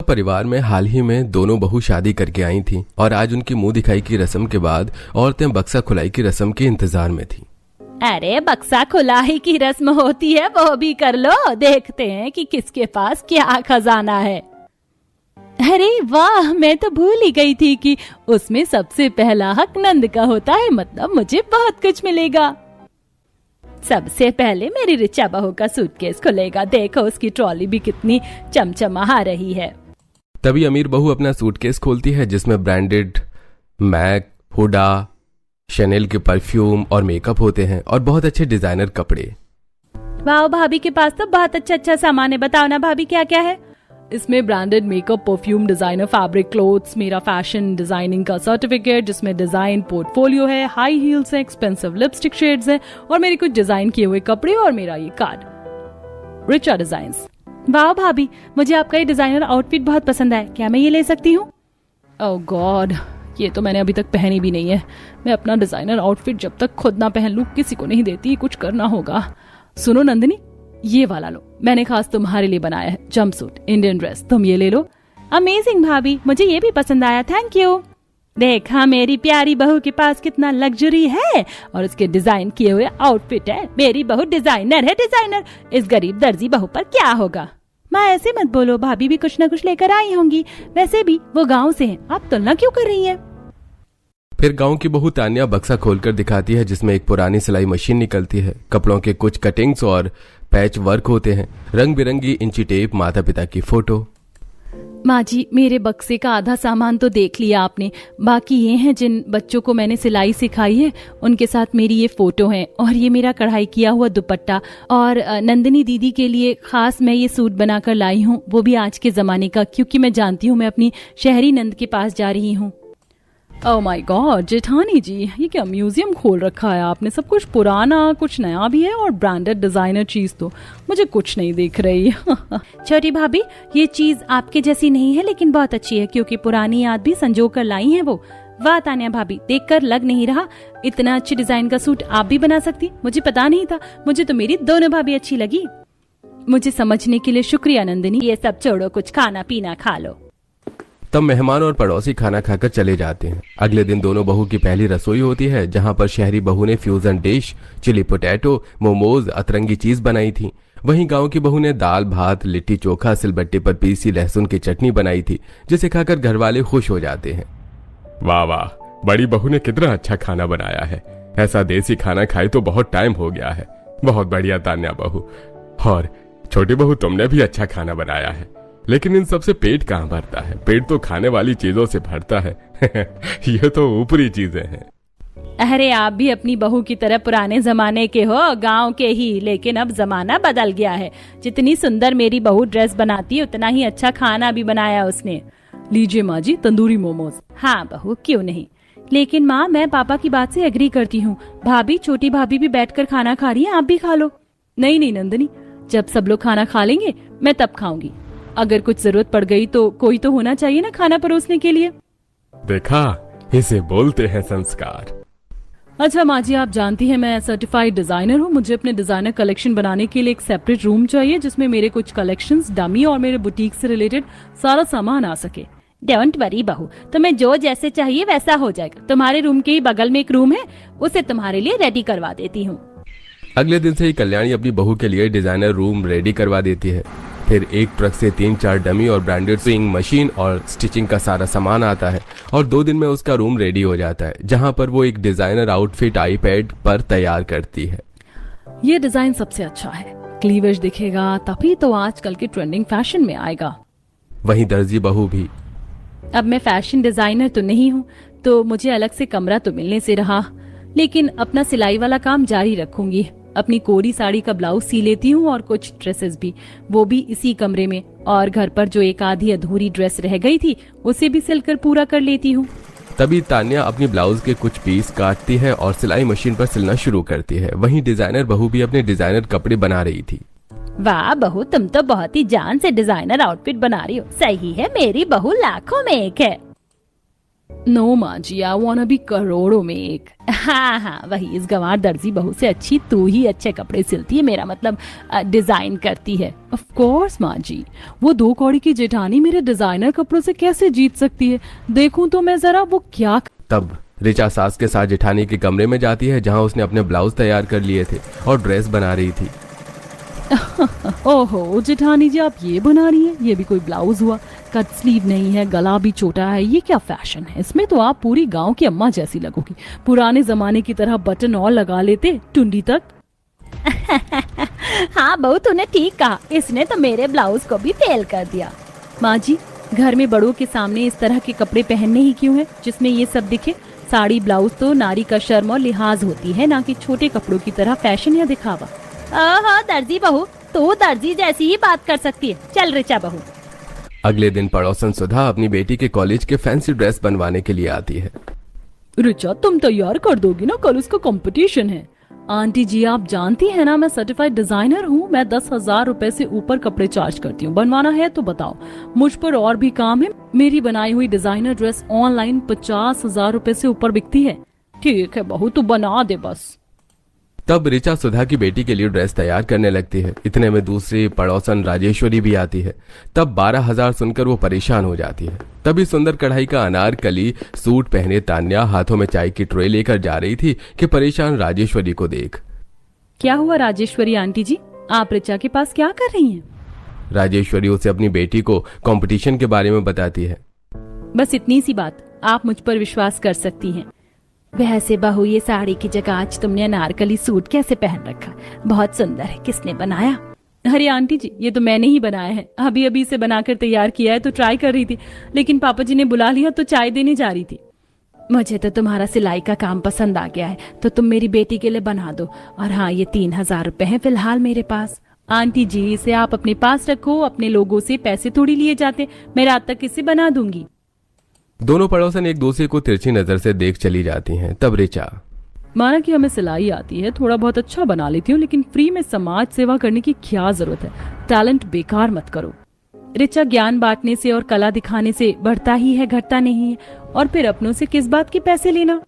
परिवार में हाल ही में दोनों बहू शादी करके आई थी और आज उनकी मुंह दिखाई की रस्म के बाद औरतें बक्सा खुलाई की रस्म के इंतजार में थी। अरे बक्सा खुलाई की रस्म होती है, वो भी कर लो, देखते हैं कि किसके पास क्या खजाना है। अरे वाह, मैं तो भूल ही गई थी कि उसमें सबसे पहला हक नंद का होता है, मतलब मुझे बहुत कुछ मिलेगा। सबसे पहले मेरी रिचा बहू का सूटकेस खुलेगा, देखो उसकी ट्रॉली भी कितनी चमचमा रही है। तभी अमीर बहू अपना सूटकेस खोलती है जिसमें ब्रांडेड मैक, हुडा, शनेल के परफ्यूम और मेकअप होते हैं और बहुत अच्छे डिजाइनर कपड़े। वाह, भाभी के पास तो बहुत अच्छा सामान है, बताओ ना भाभी क्या क्या है। इसमें branded makeup, perfume, designer fabric, clothes, मेरा फैशन डिजाइनिंग का सर्टिफिकेट जिसमें डिजाइन पोर्टफोलियो है, हाई हील्स है, एक्सपेंसिव लिपस्टिक शेड्स है और मेरे कुछ डिजाइन किए हुए कपड़े और मेरा ये कार्ड, रिचा डिजाइन्स। वाह भाभी, मुझे आपका ये डिजाइनर आउटफिट बहुत पसंद आया, क्या मैं ये ले सकती हूँ? ओह गॉड, ये तो मैंने अभी तक पहनी भी नहीं है। मैं अपना डिजाइनर आउटफिट जब तक खुद ना पहन लूं किसी को नहीं देती, कुछ करना होगा। सुनो नंदिनी, ये वाला लो, मैंने खास तुम्हारे लिए बनाया है, जंपसूट, इंडियन ड्रेस, तुम ये ले लो। अमेजिंग भाभी, मुझे ये भी पसंद आया, थैंक यू। देखा मेरी प्यारी बहू के पास कितना लग्जरी है और उसके डिजाइन किए हुए आउटफिट है। मेरी बहू डिजाइनर है, डिजाइनर। इस गरीब दर्जी बहू पर क्या होगा? माँ ऐसे मत बोलो, भाभी भी कुछ न कुछ लेकर आई होंगी, वैसे भी वो गाँव से हैं, आप तुलना क्यों कर रही हैं? फिर गांव की बहू तान्या बक्सा खोलकर दिखाती है जिसमें एक पुरानी सिलाई मशीन निकलती है, कपड़ों के कुछ कटिंग्स और पैच वर्क होते हैं, रंग बिरंगी इंची टेप, माता पिता की फोटो। माँ जी, मेरे बक्से का आधा सामान तो देख लिया आपने, बाकी ये हैं जिन बच्चों को मैंने सिलाई सिखाई है उनके साथ मेरी ये फोटो है और ये मेरा कढ़ाई किया हुआ दुपट्टा और नंदिनी दीदी के लिए खास मैं ये सूट बनाकर लाई हूँ, वो भी आज के जमाने का, क्योंकि मैं जानती हूँ मैं अपनी शहरी नंद के पास जा रही हूँ। ओह माय गॉड जेठानी जी, ये क्या म्यूजियम खोल रखा है आपने? सब कुछ पुराना, कुछ नया भी है और ब्रांडेड डिजाइनर चीज तो मुझे कुछ नहीं दिख रही। छोटी भाभी, ये चीज आपके जैसी नहीं है लेकिन बहुत अच्छी है, क्योंकि पुरानी याद भी संजो कर लाई है वो। वाह तान्या भाभी, देखकर लग नहीं रहा इतना अच्छी डिजाइन का सूट आप भी बना सकती, मुझे पता नहीं था, मुझे तो मेरी दोनों भाभी अच्छी लगी। मुझे समझने के लिए शुक्रिया नंदिनी, ये सब छोड़ो, कुछ खाना पीना खा लो। तब मेहमान और पड़ोसी खाना खाकर चले जाते हैं। अगले दिन दोनों बहू की पहली रसोई होती है जहां पर शहरी बहू ने fusion dish, chilli potato, momos, अतरंगी चीज बनाई थी। वहीं गांव की बहू ने दाल भात, लिट्टी चोखा, सिलबट्टे पर पीसी लहसुन की चटनी बनाई थी जिसे खाकर घर वाले खुश हो जाते हैं। वाह वाह, बड़ी बहू ने कितना अच्छा खाना बनाया है, ऐसा देसी खाना खाए तो बहुत टाइम हो गया है। बहुत बढ़िया तान्या बहू। और छोटी बहू, तुमने भी अच्छा खाना बनाया है, लेकिन इन सबसे पेट कहाँ भरता है? पेट तो खाने वाली चीजों से भरता है। ये तो ऊपरी चीजें हैं। अरे आप भी अपनी बहू की तरह पुराने जमाने के हो, गांव के ही, लेकिन अब जमाना बदल गया है। जितनी सुंदर मेरी बहू ड्रेस बनाती है उतना ही अच्छा खाना भी बनाया उसने। लीजिए माँ जी, तंदूरी मोमोज। हाँ बहू, क्यों नहीं, लेकिन माँ मैं पापा की बात से एग्री करती हूँ। भाभी, छोटी भाभी भी बैठकर खाना खा रही है, आप भी खा लो। नहीं नहीं नंदिनी, जब सब लोग खाना खा लेंगे मैं तब खाऊंगी। अगर कुछ जरूरत पड़ गई तो कोई तो होना चाहिए ना खाना परोसने के लिए। देखा, इसे बोलते हैं संस्कार। अच्छा माँ जी, आप जानती हैं मैं सर्टिफाइड डिजाइनर हूँ, मुझे अपने डिजाइनर कलेक्शन बनाने के लिए एक सेपरेट रूम चाहिए जिसमें मेरे कुछ कलेक्शंस, डमी और मेरे बुटीक से रिलेटेड सारा सामान आ सके। डोंट वरी बहू, तुम्हें जो जैसे चाहिए वैसा हो जाएगा। तुम्हारे रूम के ही बगल में एक रूम है, उसे तुम्हारे लिए रेडी करवा देती हूँ। अगले दिन से ही कल्याणी अपनी बहू के लिए डिजाइनर रूम रेडी करवा देती है। फिर एक ट्रक से 3-4 डमी और ब्रांडेड स्विंग मशीन और स्टिचिंग का सारा सामान आता है और 2 दिन में उसका रूम रेडी हो जाता है जहां पर वो एक डिजाइनर आउटफिट आईपैड पर तैयार करती है। ये डिजाइन सबसे अच्छा है, क्लीवेज दिखेगा तभी तो आजकल के ट्रेंडिंग फैशन में आएगा। वहीं दर्जी बहू भी, अब मैं फैशन डिजाइनर तो नहीं हूँ तो मुझे अलग से कमरा तो मिलने से रहा, लेकिन अपना सिलाई वाला काम जारी रखूंगी। अपनी कोरी साड़ी का ब्लाउज सी लेती हूँ और कुछ ड्रेसेस भी, वो भी इसी कमरे में, और घर पर जो एक आधी अधूरी ड्रेस रह गई थी उसे भी सिलकर पूरा कर लेती हूँ। तभी तान्या अपनी ब्लाउज के कुछ पीस काटती है और सिलाई मशीन पर सिलना शुरू करती है। वहीं डिजाइनर बहू भी अपने डिजाइनर कपड़े बना रही थी। वाह बहू, तुम तो बहुत ही जान से डिजाइनर आउटफिट बना रही हो। सही है, मेरी बहू लाखों में एक है। नो माँ जी, आई वांट बी करोड़ों में एक। हाँ हाँ, वही, इस गंवार दर्जी बहू से अच्छी तू ही अच्छे कपड़े सिलती है, मेरा मतलब डिजाइन करती है। ऑफ कोर्स माँ जी, वो 2 कौड़ी की जेठानी मेरे डिजाइनर कपड़ों से कैसे जीत सकती है? देखूं तो मैं जरा वो क्या। तब ऋचा सास के साथ जेठानी के कमरे में जाती है जहां उसने अपने ब्लाउज तैयार कर लिए थे और ड्रेस बना रही थी। ओहो जेठानी जी, आप ये बना रही हैं? ये भी कोई ब्लाउज हुआ? कट स्लीव नहीं है, गला भी छोटा है, ये क्या फैशन है? इसमें तो आप पूरी गांव की अम्मा जैसी लगोगी। पुराने जमाने की तरह बटन और लगा लेते टुंडी तक। हाँ बहू, तूने ठीक कहा, इसने तो मेरे ब्लाउज को भी फेल कर दिया। माँ जी, घर में बड़ों के सामने इस तरह के कपड़े पहनने ही क्यों है जिसमें ये सब दिखे? साड़ी ब्लाउज तो नारी का शर्म और लिहाज होती है, ना कि छोटे कपड़ों की तरह फैशन या दिखावा। दर्जी बहू, तो दर्जी जैसी ही बात कर सकती है। चल ऋचा बहू। अगले दिन पड़ोसन सुधा अपनी बेटी के कॉलेज के फैंसी ड्रेस बनवाने के लिए आती है। ऋचा, तुम तैयार कर दोगी ना? कल उसका कंपटीशन है। आंटी जी, आप जानती है ना मैं सर्टिफाइड डिजाइनर हूँ। मैं 10,000 रुपए से ऊपर कपड़े चार्ज करती हूँ। बनवाना है तो बताओ, मुझ पर और भी काम है। मेरी बनाई हुई डिजाइनर ड्रेस ऑनलाइन 50,000 रुपए से ऊपर बिकती है। ठीक है बहू, तू बना दे बस। तब ऋचा सुधा की बेटी के लिए ड्रेस तैयार करने लगती है। इतने में दूसरी पड़ोसन राजेश्वरी भी आती है। तब 12,000 सुनकर वो परेशान हो जाती है। तभी सुंदर कढ़ाई का अनारकली सूट पहने तान्या हाथों में चाय की ट्रे लेकर जा रही थी कि परेशान राजेश्वरी को देख। क्या हुआ राजेश्वरी आंटी जी, आप ऋचा के पास क्या कर रही हैं? राजेश्वरी उसे अपनी बेटी को कंपटीशन के बारे में बताती है। बस इतनी सी बात, आप मुझ पर विश्वास कर सकती हैं। वैसे बहू, ये साड़ी की जगह आज तुमने अनारकली सूट कैसे पहन रखा? बहुत सुंदर है, किसने बनाया? अरे आंटी जी, ये तो मैंने ही बनाया है। अभी अभी इसे बनाकर तैयार किया है, तो ट्राई कर रही थी, लेकिन पापा जी ने बुला लिया तो चाय देने जा रही थी। मुझे तो तुम्हारा सिलाई का काम पसंद आ गया है, तो तुम मेरी बेटी के लिए बना दो। और हाँ, ये 3,000 रुपए हैं फिलहाल मेरे पास। आंटी जी, इसे आप अपने पास रखो, अपने लोगों से पैसे थोड़ी लिए जाते। मैं रात तक इसे बना दूंगी। दोनों पड़ोसन एक दूसरे को तिरछी नजर से देख चली जाती हैं। तब ऋचा, माना कि हमें सिलाई आती है, थोड़ा बहुत अच्छा बना लेती हूँ, लेकिन फ्री में समाज सेवा करने की क्या जरूरत है? टैलेंट बेकार मत करो। ऋचा, ज्ञान बांटने से और कला दिखाने से बढ़ता ही है, घटता नहीं है। और फिर अपनों से किस बात के पैसे लेना?